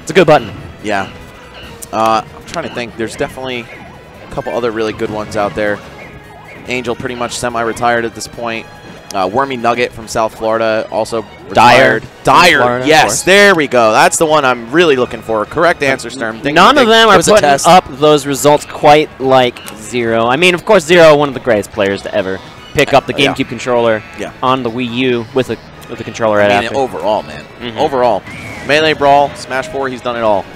It's a good button. Yeah. I'm trying to think. There's definitely a couple other really good ones out there. Angel pretty much semi-retired at this point. Wormy Nugget from South Florida also retired. Dyer, Florida, yes, there we go. That's the one I'm really looking for. Correct answer, Sturm. None of them are putting up those results quite like Zero. I mean, of course, Zero, one of the greatest players to ever pick up the GameCube controller on the Wii U with a controller after. Overall, man. Overall. Melee Brawl, Smash 4, he's done it all.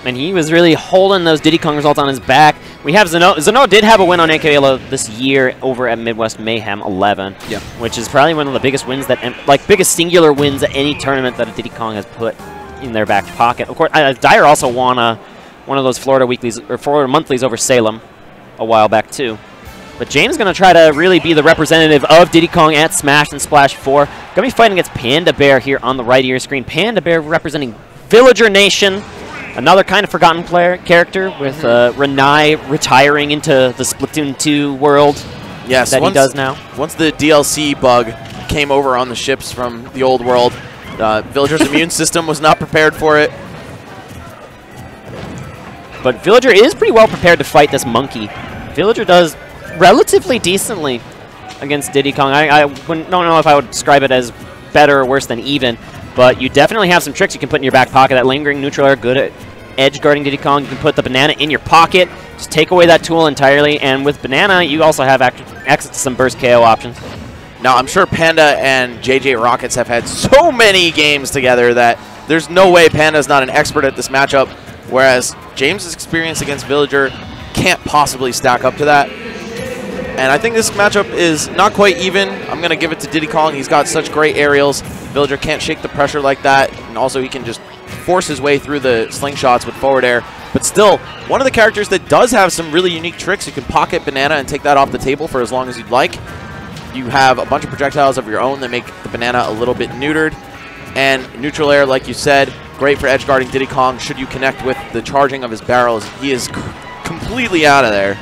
And he was really holding those Diddy Kong results on his back. We have Zeno. Zeno did have a win on AKLO this year over at Midwest Mayhem 11, which is probably one of the biggest wins biggest singular wins at any tournament that a Diddy Kong has put in their back pocket. Of course, Dyer also won one of those Florida weeklies or Florida monthlies over Salem a while back too. But James is going to try to really be the representative of Diddy Kong at Smash and Splash 4. Going to be fighting against Panda Bair here on the right of your screen. Panda Bair representing Villager Nation. Another kind of forgotten character with Renai retiring into the Splatoon 2 world that he does now. Once the DLC bug came over on the ships from the old world, Villager's immune system was not prepared for it. But Villager is pretty well prepared to fight this monkey. Villager does relatively decently against Diddy Kong. I don't know if I would describe it as better or worse than even, but you definitely have some tricks you can put in your back pocket. That lingering neutral air, good at edge guarding Diddy Kong. You can put the banana in your pocket, just take away that tool entirely, and with banana, you also have access to some burst KO options. Now, I'm sure Panda and JJ Rockets have had so many games together that there's no way Panda's not an expert at this matchup, whereas James's experience against Villager can't possibly stack up to that. And I think this matchup is not quite even. I'm going to give it to Diddy Kong. He's got such great aerials. Villager can't shake the pressure like that, and also he can just force his way through the slingshots with forward air. But still, one of the characters that does have some really unique tricks. You can pocket banana and take that off the table for as long as you'd like. You have a bunch of projectiles of your own that make the banana a little bit neutered. And neutral air, like you said, great for edge guarding Diddy Kong. Should you connect with the charging of his barrels, he is completely out of there.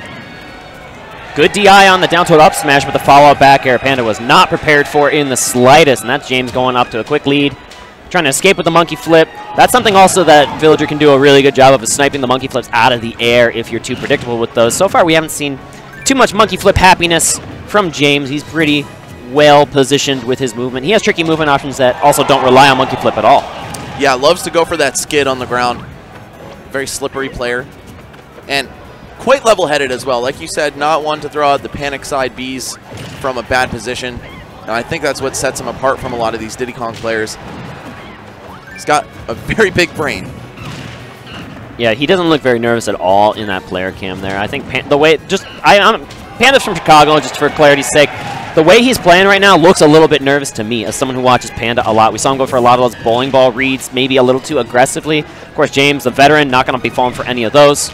Good DI on the down tilt up smash, but the follow-up back air Panda was not prepared for in the slightest, and that's James going up to a quick lead. Trying to escape with the monkey flip. That's something also that Villager can do a really good job of, is sniping the monkey flips out of the air if you're too predictable with those. So far, we haven't seen too much monkey flip happiness from James. He's pretty well positioned with his movement. He has tricky movement options that also don't rely on monkey flip at all. Yeah, loves to go for that skid on the ground. Very slippery player. And quite level-headed as well. Like you said, not one to throw out the panic side Bs from a bad position. And I think that's what sets him apart from a lot of these Diddy Kong players. He's got a very big brain. Yeah, he doesn't look very nervous at all in that player cam there. I think Panda's from Chicago, just for clarity's sake. The way he's playing right now looks a little bit nervous to me as someone who watches Panda a lot. We saw him go for a lot of those bowling ball reads, maybe a little too aggressively. Of course, James, the veteran, not going to be falling for any of those.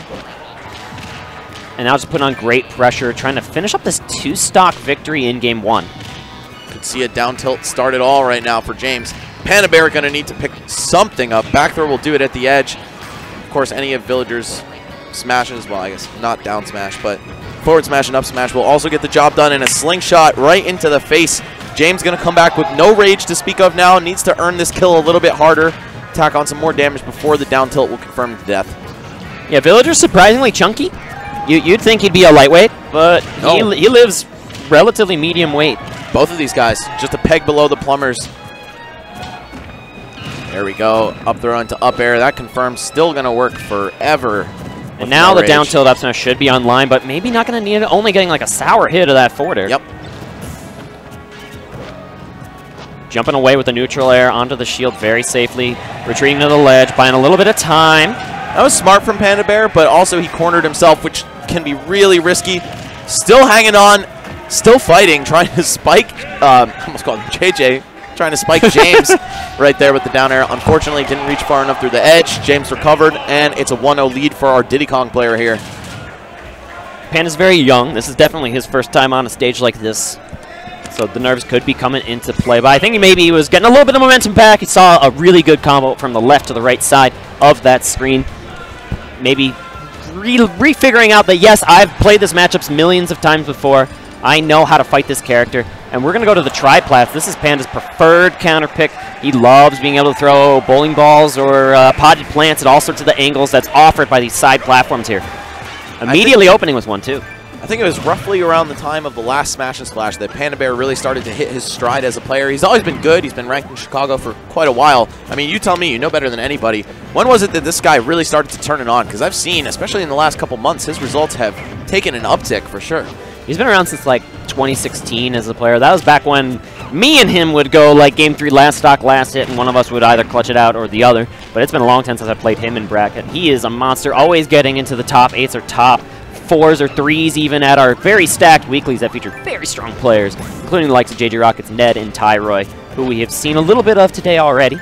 And now just putting on great pressure, trying to finish up this 2-stock victory in Game 1. Could see a down tilt start it all right now for James. Panda Bair going to need to pick something up. Back throw will do it at the edge. Of course, any of Villager's smashes, well, I guess not down smash, but forward smash and up smash will also get the job done, in a slingshot right into the face. James going to come back with no rage to speak of now. Needs to earn this kill a little bit harder. Tack on some more damage before the down tilt will confirm the death. Yeah, Villager's surprisingly chunky. You'd think he'd be a lightweight, but he lives relatively medium weight. Both of these guys, just a peg below the plumbers. There we go. Up throw into up air. That confirms. Still going to work forever. And now the down tilt up smash should be online, but maybe not going to need it. Only getting like a sour hit of that forward air. Yep. Jumping away with the neutral air onto the shield very safely. Retreating to the ledge, buying a little bit of time. That was smart from Panda Bair, but also he cornered himself, which can be really risky. Still hanging on. Still fighting. Trying to spike. Almost called him JJ. Trying to spike James right there with the down air. Unfortunately, didn't reach far enough through the edge. James recovered, and it's a 1-0 lead for our Diddy Kong player here. Panda's very young. This is definitely his first time on a stage like this. So the nerves could be coming into play. But I think maybe he was getting a little bit of momentum back. He saw a really good combo from the left to the right side of that screen. Maybe refiguring out that, yes, I've played this matchup millions of times before. I know how to fight this character. And we're going to go to the triplats. This is Panda's preferred counter pick. He loves being able to throw bowling balls or potted plants at all sorts of the angles that's offered by these side platforms here. Immediately opening with one, too. I think it was roughly around the time of the last Smash and Splash that Panda Bair really started to hit his stride as a player. He's always been good. He's been ranked in Chicago for quite a while. I mean, you tell me, you know better than anybody. When was it that this guy really started to turn it on? Because I've seen, especially in the last couple months, his results have taken an uptick for sure. He's been around since like 2016 as a player. That was back when me and him would go like game 3 last stock, last hit, and one of us would either clutch it out or the other. But it's been a long time since I played him in bracket. He is a monster, always getting into the top 8s or top 4s or 3s even at our very stacked weeklies that feature very strong players, including the likes of JJ Rockets, Ned, and Tyroy, who we have seen a little bit of today already.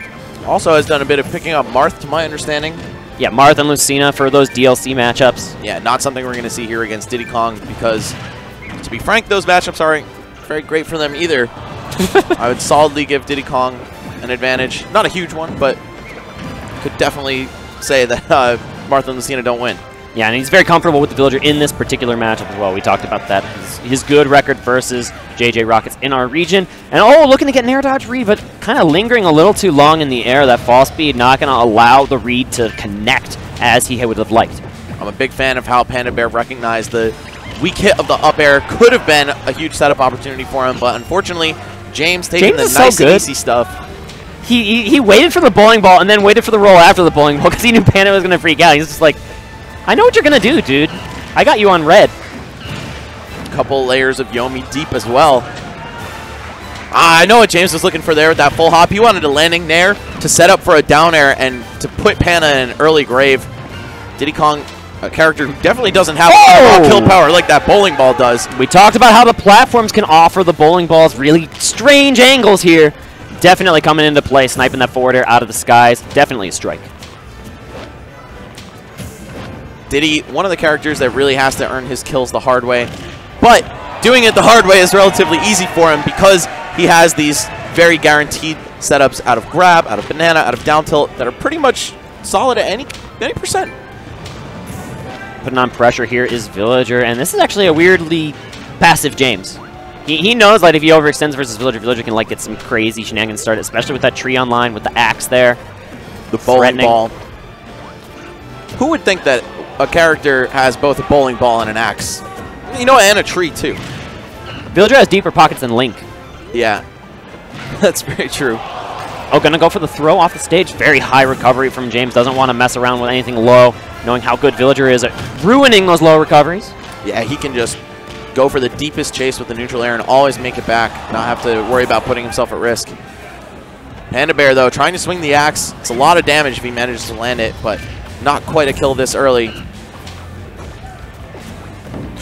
Also has done a bit of picking up Marth, to my understanding. Yeah, Marth and Lucina for those DLC matchups. Yeah, not something we're going to see here against Diddy Kong because, to be frank, those matchups aren't very great for them either. I would solidly give Diddy Kong an advantage. Not a huge one, but could definitely say that Marth and Lucina don't win. Yeah, and he's very comfortable with the Villager in this particular matchup as well. We talked about that. His good record versus JJ Rockets in our region. And looking to get an air dodge read, but kind of lingering a little too long in the air. That fall speed not going to allow the read to connect as he would have liked. I'm a big fan of how Panda Bair recognized the weak hit of the up air. Could have been a huge setup opportunity for him, but unfortunately, James taking the nice and easy stuff. He waited for the bowling ball and then waited for the roll after the bowling ball because he knew Panda was going to freak out. He's just like, I know what you're going to do, dude. I got you on red. Couple layers of Yomi deep as well. I know what James was looking for there with that full hop. He wanted a landing there to set up for a down air and to put Panda in an early grave. Diddy Kong, a character who definitely doesn't have kill power like that bowling ball does. We talked about how the platforms can offer the bowling balls really strange angles here. Definitely coming into play, sniping that forward air out of the skies. Definitely a strike. Diddy, one of the characters that really has to earn his kills the hard way. But doing it the hard way is relatively easy for him because he has these very guaranteed setups out of grab, out of banana, out of down tilt that are pretty much solid at any percent. Putting on pressure here is Villager, and this is actually a weirdly passive James. He knows like if he overextends versus Villager, Villager can like get some crazy shenanigans started, especially with that tree online with the axe there. The bowling ball. Who would think that a character has both a bowling ball and an axe? You know, and a tree too. Villager has deeper pockets than Link. Yeah, that's very true. Oh, gonna go for the throw off the stage. Very high recovery from James. Doesn't want to mess around with anything low, knowing how good Villager is at ruining those low recoveries. Yeah, he can just go for the deepest chase with the neutral air and always make it back, not have to worry about putting himself at risk. Panda Bair, though, trying to swing the axe. It's a lot of damage if he manages to land it, but not quite a kill this early.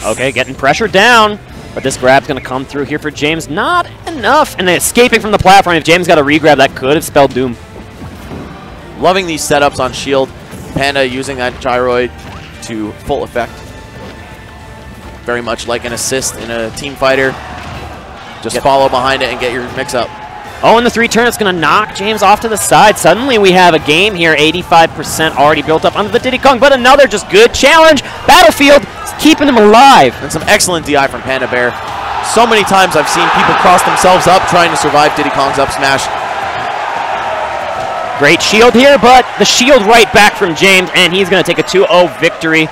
Okay, getting pressure down, but this grab's going to come through here for James. Not enough, and escaping from the platform. If James got a regrab, that could have spelled doom. Loving these setups on shield. Panda using that gyroid to full effect. Very much like an assist in a team fighter. Just follow behind it and get your mix-up. Oh, and the 3-turn, it's going to knock James off to the side. Suddenly we have a game here, 85% already built up under the Diddy Kong, but another just good challenge. Battlefield is keeping them alive. And some excellent DI from Panda Bair. So many times I've seen people cross themselves up trying to survive Diddy Kong's up smash. Great shield here, but the shield right back from James, and he's going to take a 2-0 victory.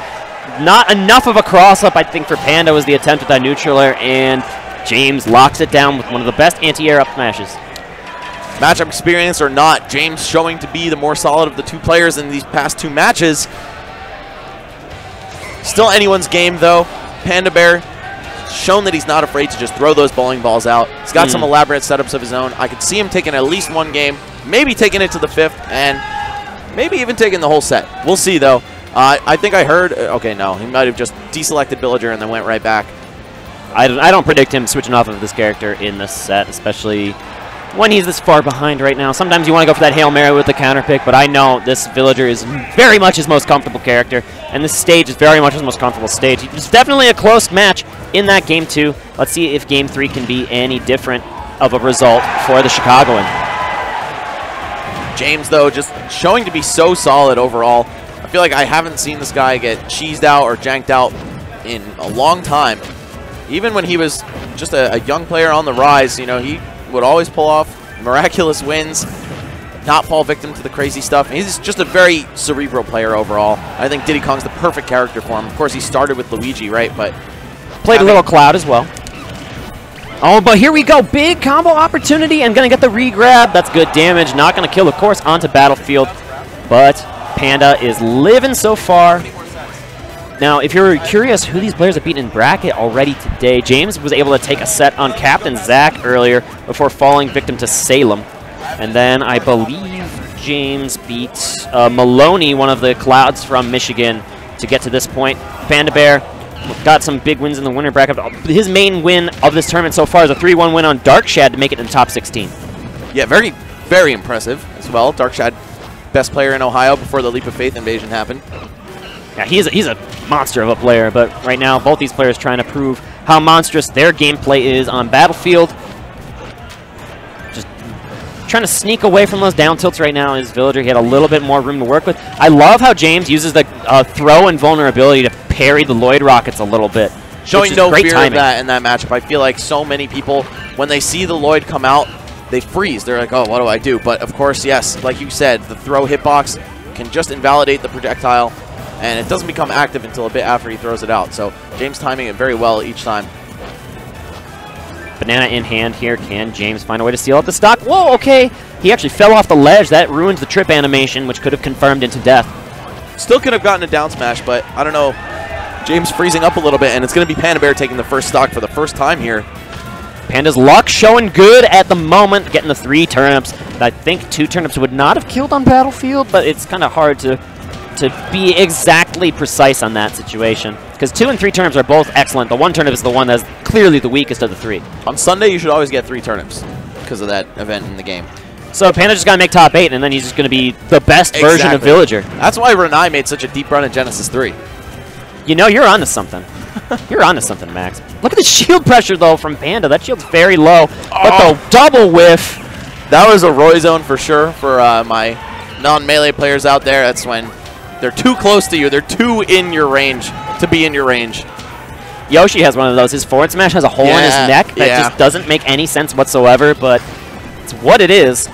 Not enough of a cross-up, I think, for Panda was the attempt at that neutral air, and James locks it down with one of the best anti-air up smashes. Matchup experience or not, James showing to be the more solid of the two players in these past two matches. Still anyone's game, though. Panda Bair shown that he's not afraid to just throw those bowling balls out. He's got some elaborate setups of his own. I could see him taking at least one game, maybe taking it to the 5th, and maybe even taking the whole set. We'll see, though. I think I heard, okay, no, he might have just deselected Villager and then went right back. I don't predict him switching off of this character in this set, especially when he's this far behind right now. Sometimes you want to go for that Hail Mary with the counter pick, but I know this Villager is very much his most comfortable character, and this stage is very much his most comfortable stage. It's definitely a close match in that Game 2. Let's see if Game 3 can be any different of a result for the Chicagoan. James, though, just showing to be so solid overall. I feel like I haven't seen this guy get cheesed out or janked out in a long time. even when he was just a young player on the rise, you know, he would always pull off miraculous wins, not fall victim to the crazy stuff. He's just a very cerebral player overall. I think Diddy Kong's the perfect character for him. Of course, he started with Luigi, right? But played a little Cloud as well. Oh, but here we go. Big combo opportunity and going to get the re-grab. That's good damage. Not going to kill, of course, onto Battlefield. But Panda is living so far. Now, if you're curious who these players have beaten in bracket already today, James was able to take a set on Captain Zach earlier before falling victim to Salem. And then I believe James beat Maloney, one of the Clouds from Michigan, to get to this point. Panda Bair got some big wins in the winner bracket. His main win of this tournament so far is a 3-1 win on Darkshad to make it in the top 16. Yeah, very, very impressive as well. Darkshad, best player in Ohio before the Leap of Faith invasion happened. Yeah, he's a monster of a player, but right now both these players trying to prove how monstrous their gameplay is on Battlefield. Just trying to sneak away from those down tilts right now is Villager. He had a little bit more room to work with. I love how James uses the throw and vulnerability to parry the Lloyd Rockets a little bit. Showing no fear of that in that matchup. I feel like so many people, when they see the Lloyd come out, they freeze. They're like, oh, what do I do? But of course, yes, like you said, the throw hitbox can just invalidate the projectile, and it doesn't become active until a bit after he throws it out. So James timing it very well each time. Banana in hand here. Can James find a way to steal out the stock? Whoa, okay. He actually fell off the ledge. That ruins the trip animation, which could have confirmed into death. Still could have gotten a down smash, but I don't know. James freezing up a little bit, and it's going to be Panda Bair taking the first stock for the first time here. Panda's luck showing good at the moment, getting the 3 turnips. I think 2 turnips would not have killed on Battlefield, but it's kind of hard to be exactly precise on that situation. Because 2 and 3 turnips are both excellent. The 1 turnip is the one that's clearly the weakest of the 3. On Sunday, you should always get 3 turnips because of that event in the game. So Panda just got to make top 8, and then he's just going to be the best version of Villager. That's why Renai made such a deep run in Genesis 3. You know, you're onto something. You're onto something, Max. Look at the shield pressure, though, from Panda. That shield's very low, but the double whiff. That was a Roy zone for sure for my non-melee players out there. That's when they're too close to you. They're too in your range to be in your range. Yoshi has one of those. His forward smash has a hole in his neck that just doesn't make any sense whatsoever, but it's what it is.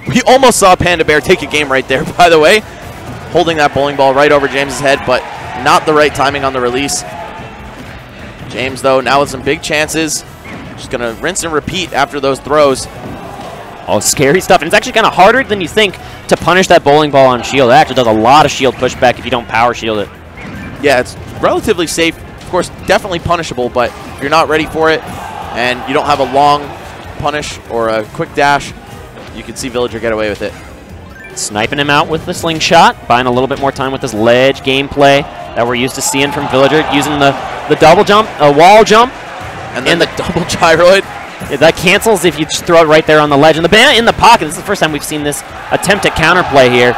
We almost saw Panda Bair take a game right there, by the way. Holding that bowling ball right over James's head, but not the right timing on the release. James, though, now with some big chances. Just going to rinse and repeat after those throws. Oh, scary stuff. And it's actually kind of harder than you think to punish that bowling ball on shield. It actually does a lot of shield pushback if you don't power shield it. Yeah, it's relatively safe. Of course, definitely punishable, but if you're not ready for it and you don't have a long punish or a quick dash, you can see Villager get away with it. Sniping him out with the slingshot, buying a little bit more time with this ledge gameplay that we're used to seeing from Villager, using the double jump, a wall jump, and then the double gyroid. Yeah, that cancels if you just throw it right there on the ledge. And the banana in the pocket. This is the first time we've seen this attempt at counterplay here.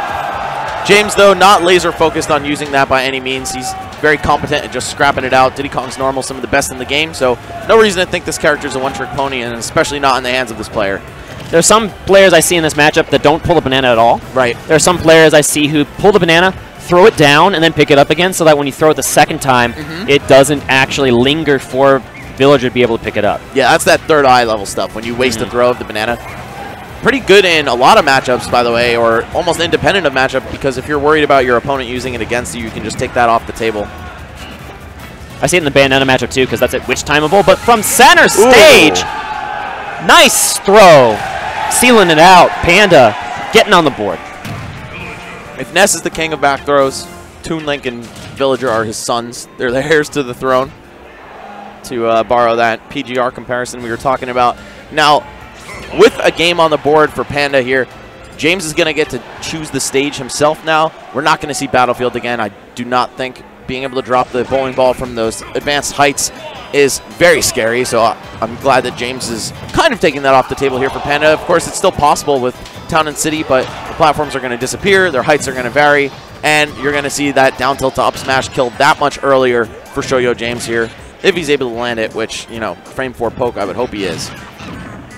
James, though, not laser focused on using that by any means. He's very competent at just scrapping it out. Diddy Kong's normal, some of the best in the game, so no reason to think this character is a one-trick pony, and especially not in the hands of this player. There's some players I see in this matchup that don't pull the banana at all. Right. There are some players I see who pull the banana, throw it down, and then pick it up again so that when you throw it the second time, it doesn't actually linger for Villager to be able to pick it up. Yeah, that's that third eye level stuff when you waste a throw of the banana. Pretty good in a lot of matchups, by the way, or almost independent of matchup, because if you're worried about your opponent using it against you, you can just take that off the table. I see it in the banana matchup too, because that's at which timeable, but from center stage, nice throw. Sealing it out. Panda getting on the board. If Ness is the king of back throws, Toon Link and Villager are his sons. They're the heirs to the throne, to borrow that PGR comparison we were talking about. Now, with a game on the board for Panda here, James is going to get to choose the stage himself now. We're not going to see Battlefield again, I do not think. Being able to drop the bowling ball from those advanced heights is very scary, so I'm glad that James is kind of taking that off the table here for Panda. Of course, it's still possible with Town and City, but the platforms are going to disappear, their heights are going to vary, and you're going to see that down tilt to up smash killed that much earlier for Shoyo James here, if he's able to land it, which, you know, frame 4 poke, I would hope he is.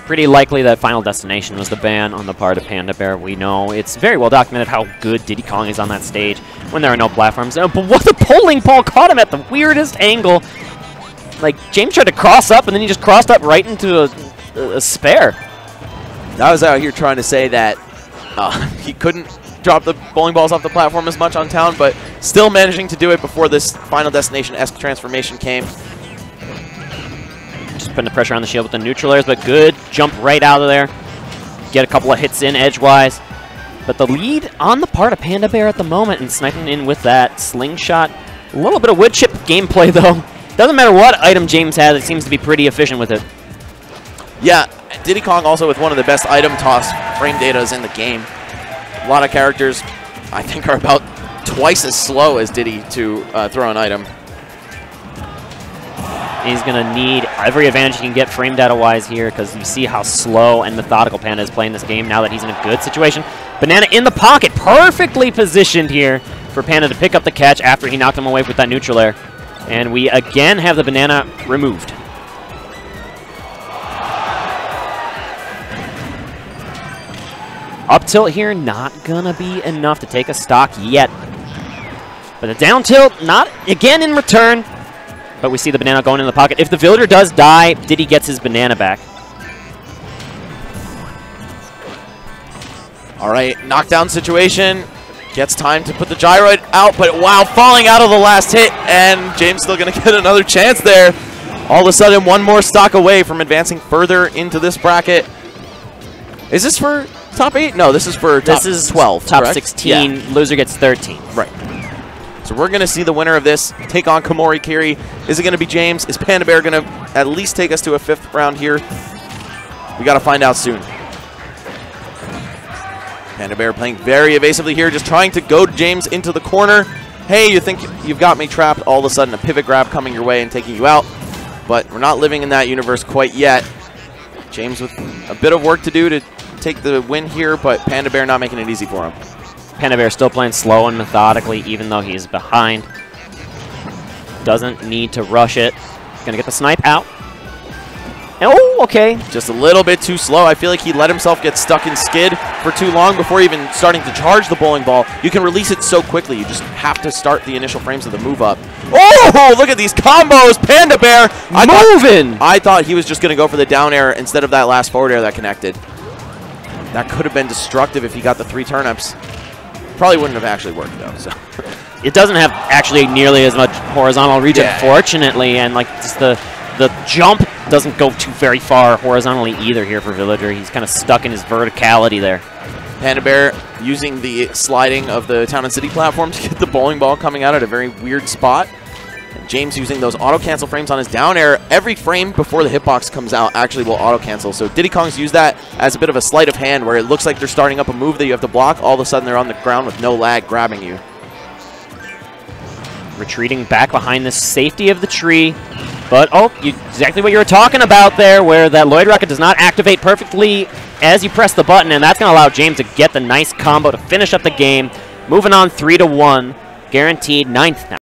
Pretty likely that Final Destination was the ban on the part of Panda Bair. We know it's very well documented how good Diddy Kong is on that stage when there are no platforms. But what the bowling ball caught him at the weirdest angle. Like, James tried to cross up, and then he just crossed up right into a spare. I was out here trying to say that he couldn't drop the bowling balls off the platform as much on town, but still managing to do it before this Final Destination-esque transformation came. Just putting the pressure on the shield with the neutral airs, but good jump right out of there. Get a couple of hits in edgewise. But the lead on the part of Panda Bair at the moment, and sniping in with that slingshot. A little bit of wood chip gameplay, though. Doesn't matter what item James has, it seems to be pretty efficient with it. Yeah, Diddy Kong also with one of the best item toss frame datas in the game. A lot of characters, I think, are about twice as slow as Diddy to throw an item. He's going to need every advantage he can get frame data-wise here, because you see how slow and methodical Panda is playing this game now that he's in a good situation. Banana in the pocket, perfectly positioned here for Panda to pick up the catch after he knocked him away with that neutral air. And we again have the banana removed. Up tilt here, not gonna be enough to take a stock yet. But the down tilt, not again in return. But we see the banana going in the pocket. If the villager does die, Diddy gets his banana back. All right, knockdown situation. Gets time to put the gyroid out, but wow, falling out of the last hit, and James still gonna get another chance there. All of a sudden, one more stock away from advancing further into this bracket. Is this for top 8? No, this is for top 12, top correct? 16, yeah. Loser gets 13. Right. So we're going to see the winner of this take on Komori Kiri. Is it going to be James? Is Panda Bair going to at least take us to a 5th round here? We got to find out soon. Panda Bair playing very evasively here, just trying to goad James into the corner. Hey, you think you've got me trapped? All of a sudden, a pivot grab coming your way and taking you out. But we're not living in that universe quite yet. James with a bit of work to do to take the win here, but Panda Bair not making it easy for him. Panda Bair still playing slow and methodically, even though he's behind. Doesn't need to rush it. Gonna get the snipe out. Oh, okay. Just a little bit too slow. I feel like he let himself get stuck in skid for too long before even starting to charge the bowling ball. You can release it so quickly. You just have to start the initial frames of the move up. Oh, look at these combos. Panda Bair I thought he was just going to go for the down air instead of that last forward air that connected. That could have been destructive if he got the 3 turnips. Probably wouldn't have actually worked, though. So it doesn't have actually nearly as much horizontal regen, fortunately, and like just the jump doesn't go too very far horizontally either here for Villager. He's kind of stuck in his verticality there. Panda Bair using the sliding of the Town and City platform to get the bowling ball coming out at a very weird spot. And James using those auto-cancel frames on his down air. Every frame before the hitbox comes out actually will auto-cancel. So Diddy Kong's used that as a bit of a sleight of hand where it looks like they're starting up a move that you have to block. All of a sudden they're on the ground with no lag grabbing you. Retreating back behind the safety of the tree. But, exactly what you were talking about there, where that Lloyd Rocket does not activate perfectly as you press the button, and that's going to allow James to get the nice combo to finish up the game. Moving on 3-1, guaranteed 9th now.